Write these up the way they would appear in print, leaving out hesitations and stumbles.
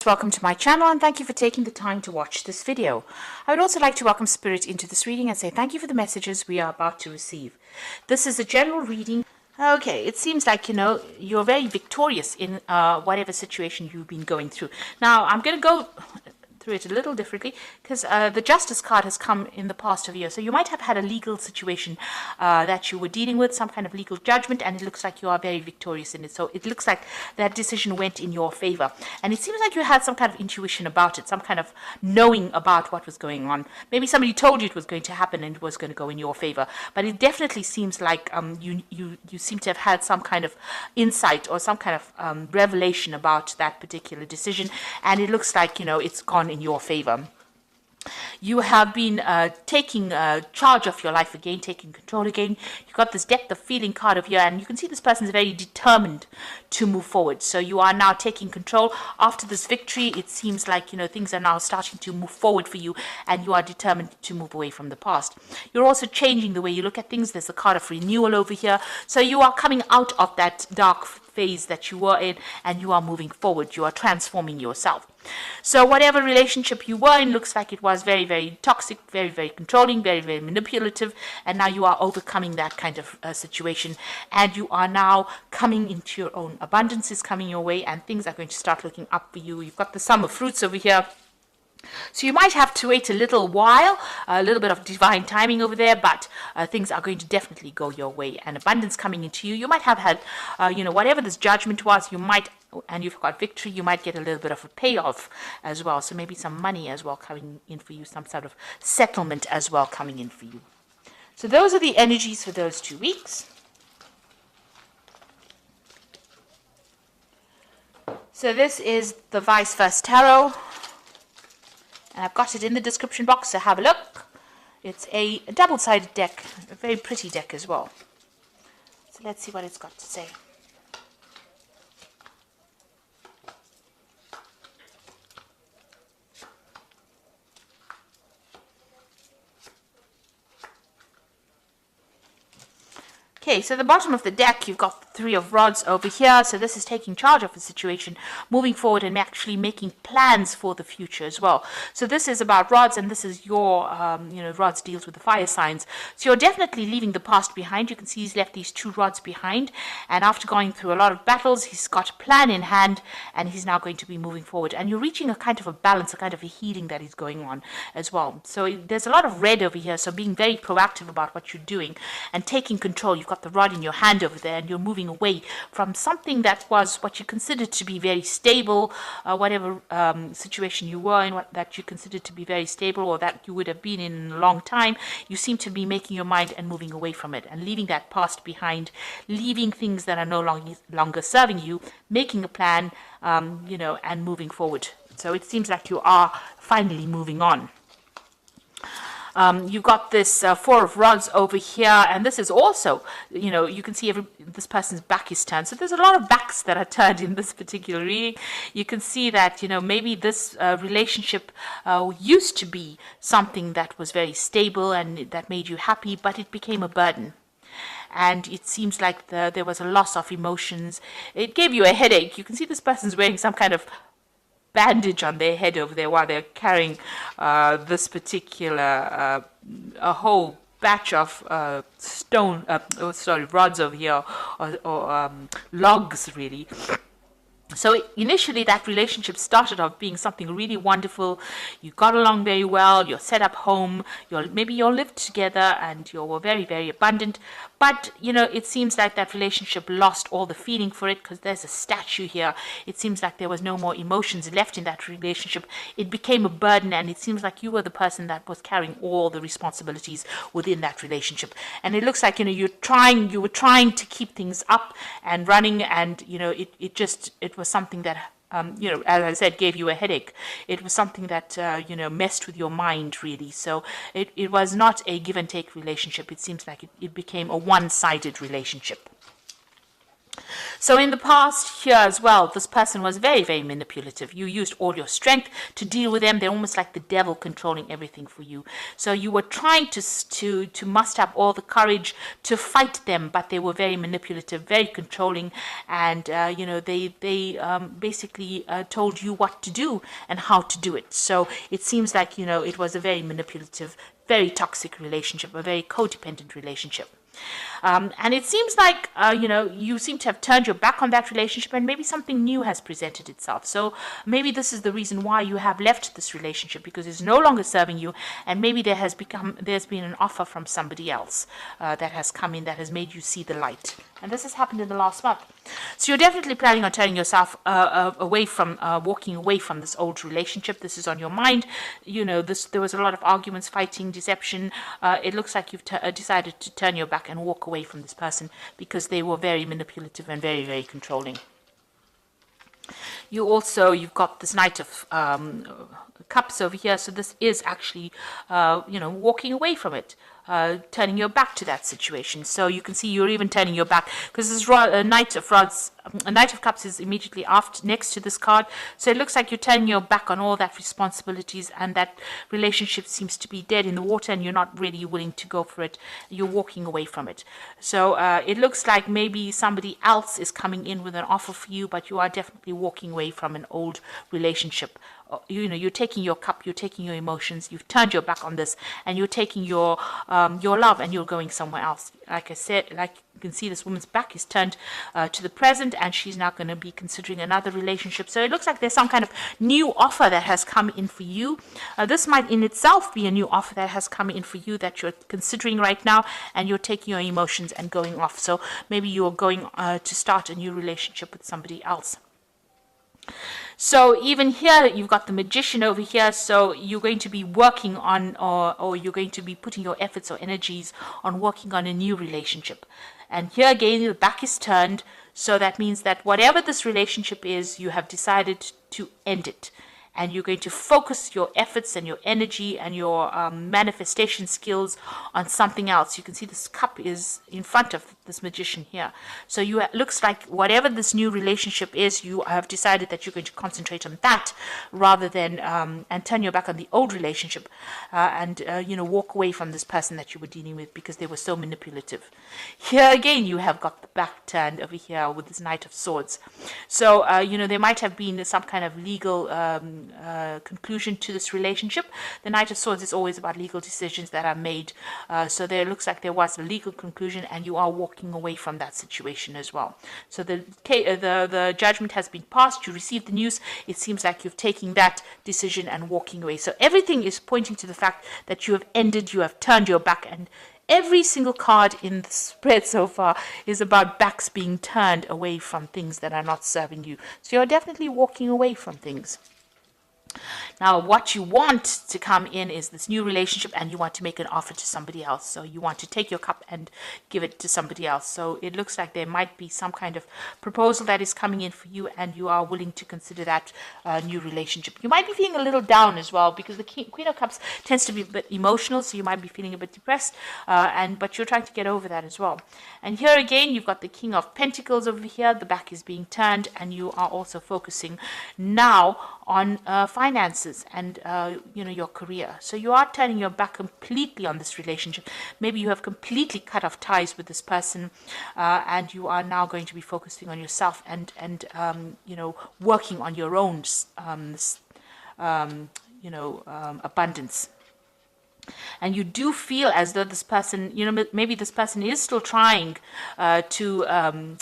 Welcome to my channel and thank you for taking the time to watch this video. I would also like to welcome Spirit into this reading and say thank you for the messages we are about to receive. This is a general reading. Okay, it seems like, you're very victorious in whatever situation you've been going through. Now, I'm going to go through it a little differently because the Justice card has come in the past of year. So you might have had a legal situation that you were dealing with, some kind of legal judgment, and it looks like you are very victorious in it. So it looks like that decision went in your favor. And it seems like you had some kind of intuition about it, some kind of knowing about what was going on. Maybe somebody told you it was going to happen and it was going to go in your favor. But it definitely seems like you seem to have had some kind of insight or some kind of revelation about that particular decision. And it looks like, it's gone in your favor. You have been taking charge of your life again, taking control again. You've got this depth of feeling card of here, and you can see this person is very determined to move forward. So you are now taking control. After this victory, it seems like, things are now starting to move forward for you, and you are determined to move away from the past. You're also changing the way you look at things. There's a card of renewal over here. So you are coming out of that dark phase that you were in, and you are moving forward. You are transforming yourself. So whatever relationship you were in looks like it was very, very toxic, very, very controlling, very, very manipulative, and now you are overcoming that kind of situation, and you are now coming into your own. Abundance is coming your way, and things are going to start looking up for you. You've got the sum of fruits over here. So you might have to wait a little while, a little bit of divine timing over there, but things are going to definitely go your way, and abundance coming into you. You might have had, whatever this judgment was, you might, and you've got victory, you might get a little bit of a payoff as well. So maybe some money as well coming in for you, some sort of settlement as well coming in for you. So those are the energies for those 2 weeks. So this is the Vice Versa Tarot. And I've got it in the description box, so have a look. It's a double-sided deck, a very pretty deck as well. So let's see what it's got to say. Okay, so the bottom of the deck, you've got the Three of Rods over here. So this is taking charge of the situation, moving forward and actually making plans for the future as well. So this is about rods, and this is your, rods deals with the fire signs. So you're definitely leaving the past behind. You can see he's left these 2 rods behind. And after going through a lot of battles, he's got a plan in hand, and he's now going to be moving forward. And you're reaching a kind of a balance, a kind of a healing that is going on as well. So there's a lot of red over here. So being very proactive about what you're doing and taking control. You've got the rod in your hand over there, and you're moving away from something that was what you considered to be very stable, whatever situation you were in, that you considered to be very stable, or that you would have been in a long time. You seem to be making your mind and moving away from it and leaving that past behind, leaving things that are no longer serving you, making a plan, and moving forward. So it seems like you are finally moving on. You've got this 4 of Rods over here, and this is also, you can see this person's back is turned. So there's a lot of backs that are turned in this particular reading. You can see that, maybe this relationship used to be something that was very stable and that made you happy, but it became a burden. And it seems like there was a loss of emotions. It gave you a headache. You can see this person's wearing some kind of bandage on their head over there while they're carrying this particular a whole batch of rods over here, or logs really. So initially that relationship started off being something really wonderful. You got along very well, you're set up home, maybe you all lived together and you were very, very abundant. But, it seems like that relationship lost all the feeling for it, because there's a statue here. It seems like there was no more emotions left in that relationship. It became a burden, and it seems like you were the person that was carrying all the responsibilities within that relationship. And it looks like, you were trying to keep things up and running, and, it was something that as I said, gave you a headache. It was something that, messed with your mind, really. So it was not a give and take relationship. It seems like it became a one-sided relationship. So in the past here as well, this person was very, very manipulative. You used all your strength to deal with them. They're almost like the devil controlling everything for you. So you were trying to muster up all the courage to fight them, but they were very manipulative, very controlling, and they basically told you what to do and how to do it. So it seems like it was a very manipulative, very toxic relationship, a very codependent relationship. And it seems like, you seem to have turned your back on that relationship, and maybe something new has presented itself. So maybe this is the reason why you have left this relationship, because it's no longer serving you, and maybe there's been an offer from somebody else that has come in that has made you see the light. And this has happened in the last month. So you're definitely planning on turning yourself away from, walking away from this old relationship. This is on your mind. There was a lot of arguments, fighting, deception. It looks like you've decided to turn your back and walk away from this person because they were very manipulative and very, very controlling. You've got this Knight of Cups over here. So this is actually, walking away from it. Turning your back to that situation. So you can see you're even turning your back, because this Knight of Cups is immediately next to this card. So it looks like you're turning your back on all that responsibilities, and that relationship seems to be dead in the water, and you're not really willing to go for it. You're walking away from it. So it looks like maybe somebody else is coming in with an offer for you, but you are definitely walking away from an old relationship. You're taking your cup, you're taking your emotions, you've turned your back on this, and you're taking your love, and you're going somewhere else. Like I said, like you can see, this woman's back is turned to the present, and she's now going to be considering another relationship. So it looks like there's some kind of new offer that has come in for you. This might in itself be a new offer that has come in for you that you're considering right now, and you're taking your emotions and going off. So maybe you're going to start a new relationship with somebody else. So even here, you've got the Magician over here. So you're going to be working on, or you're going to be putting your efforts or energies on working on a new relationship. And here again, the back is turned. So that means that whatever this relationship is, you have decided to end it. And you're going to focus your efforts and your energy and your manifestation skills on something else. You can see this cup is in front of this Magician here. So it looks like whatever this new relationship is, you have decided that you're going to concentrate on that rather than and turn your back on the old relationship and walk away from this person that you were dealing with because they were so manipulative. Here again, you have got the back turned over here with this Knight of Swords. So there might have been some kind of legal conclusion to this relationship. The Knight of Swords is always about legal decisions that are made. So there looks like there was a legal conclusion, and you are walking away from that situation as well. So the judgment has been passed. You received the news. It seems like you've taken that decision and walking away. So everything is pointing to the fact that you have ended, you have turned your back, and every single card in the spread so far is about backs being turned away from things that are not serving you. So you're definitely walking away from things. Now, what you want to come in is this new relationship, and you want to make an offer to somebody else. So you want to take your cup and give it to somebody else. So it looks like there might be some kind of proposal that is coming in for you, and you are willing to consider that new relationship. You might be feeling a little down as well, because the Queen of Cups tends to be a bit emotional, so you might be feeling a bit depressed, but you're trying to get over that as well. And here again, you've got the King of Pentacles over here. The back is being turned, and you are also focusing now on finances and your career. So you are turning your back completely on this relationship. Maybe you have completely cut off ties with this person, and you are now going to be focusing on yourself and working on your own abundance. And you do feel as though this person, maybe this person is still trying to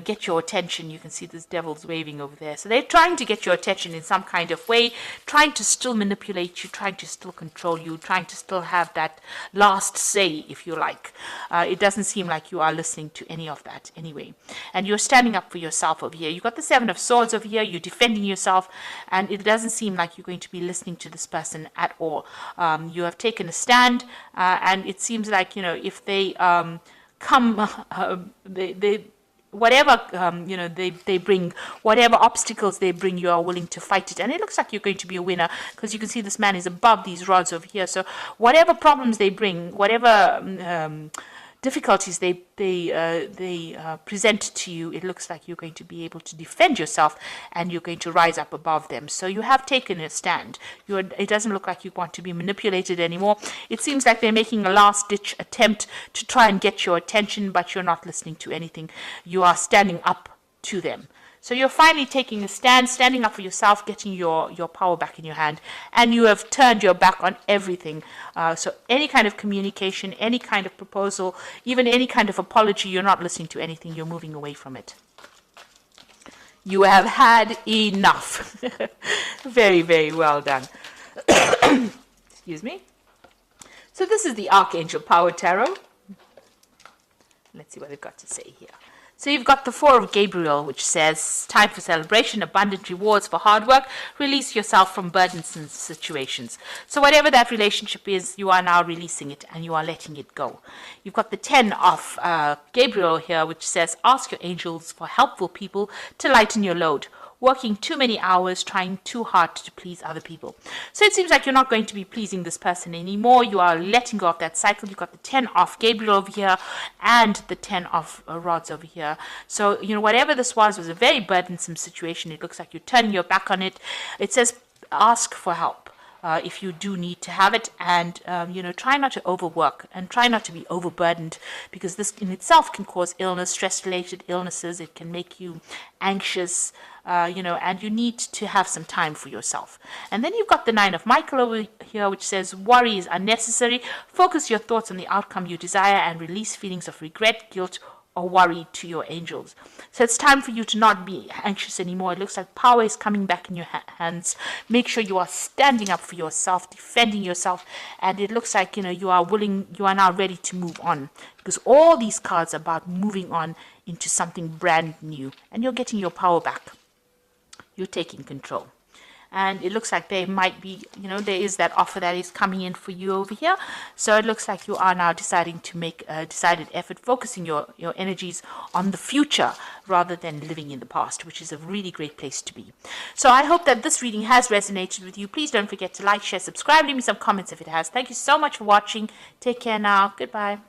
get your attention. You can see this devil's waving over there. So they're trying to get your attention in some kind of way, trying to still manipulate you, trying to still control you, trying to still have that last say, if you like. It doesn't seem like you are listening to any of that anyway. And you're standing up for yourself over here. You've got the Seven of Swords over here. You're defending yourself, and it doesn't seem like you're going to be listening to this person at all. You have taken a stand, and it seems like, if they whatever they bring, whatever obstacles they bring, you are willing to fight it. And it looks like you're going to be a winner, because you can see this man is above these rods over here. So whatever problems they bring, whatever difficulties they present to you, it looks like you're going to be able to defend yourself and you're going to rise up above them. So you have taken a stand. It doesn't look like you want to be manipulated anymore. It seems like they're making a last-ditch attempt to try and get your attention, but you're not listening to anything. You are standing up to them. So you're finally taking a stand, standing up for yourself, getting your power back in your hand, and you have turned your back on everything. So any kind of communication, any kind of proposal, even any kind of apology, you're not listening to anything, you're moving away from it. You have had enough. Very, very well done. Excuse me. So this is the Archangel Power Tarot. Let's see what they've got to say here. So you've got the Four of Gabriel, which says, time for celebration, abundant rewards for hard work, release yourself from burdensome situations. So whatever that relationship is, you are now releasing it and you are letting it go. You've got the 10 of Gabriel here, which says, ask your angels for helpful people to lighten your load. Working too many hours, trying too hard to please other people. So it seems like you're not going to be pleasing this person anymore. You are letting go of that cycle. You've got the 10 of Gabriel over here and the 10 of rods over here. So, whatever this was a very burdensome situation. It looks like you're turning your back on it. It says, ask for help. If you do need to have it, and try not to overwork and try not to be overburdened, because this in itself can cause illness, stress-related illnesses. It can make you anxious, and you need to have some time for yourself. And then you've got the 9 of Michael over here, which says worry is unnecessary. Focus your thoughts on the outcome you desire and release feelings of regret, guilt, or worry to your angels. So it's time for you to not be anxious anymore. It looks like power is coming back in your hands. Make sure you are standing up for yourself, defending yourself, and it looks like you are now ready to move on, because all these cards are about moving on into something brand new, and you're getting your power back. You're taking control. And it looks like there might be, there is that offer that is coming in for you over here. So it looks like you are now deciding to make a decided effort, focusing your energies on the future rather than living in the past, which is a really great place to be. So I hope that this reading has resonated with you. Please don't forget to like, share, subscribe, leave me some comments if it has. Thank you so much for watching. Take care now. Goodbye.